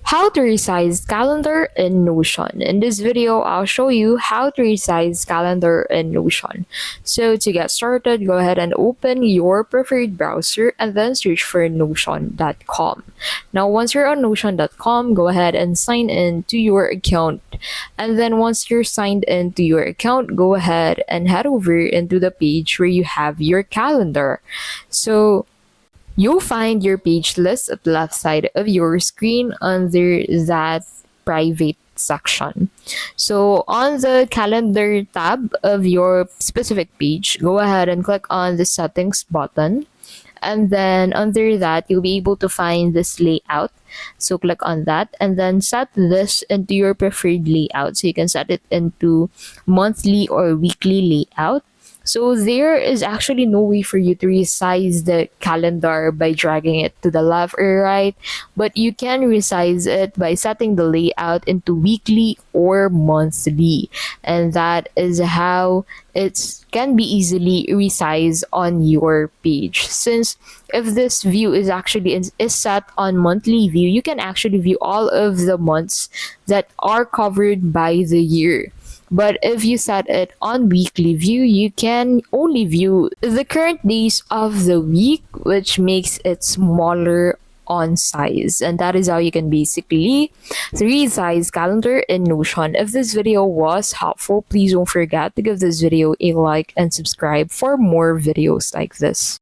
How to resize calendar in Notion. In this video, I'll show you how to resize calendar in Notion. So to get started, go ahead and open your preferred browser and then search for notion.com. Now, once you're on notion.com, go ahead and sign in to your account. And then once you're signed into your account, go ahead and head over into the page where you have your calendar. So you'll find your page list at the left side of your screen under that private section. So on the calendar tab of your specific page, go ahead and click on the settings button. And then under that, you'll be able to find this layout. So click on that and then set this into your preferred layout. So you can set it into monthly or weekly layout. So there is actually no way for you to resize the calendar by dragging it to the left or right, but you can resize it by setting the layout into weekly or monthly. And that is how it can be easily resized on your page. Since if this view is actually is set on monthly view, you can actually view all of the months that are covered by the year. But if you set it on weekly view, you can only view the current days of the week, which makes it smaller on size. And that is how you can basically resize calendar in Notion. If this video was helpful, please don't forget to give this video a like and subscribe for more videos like this.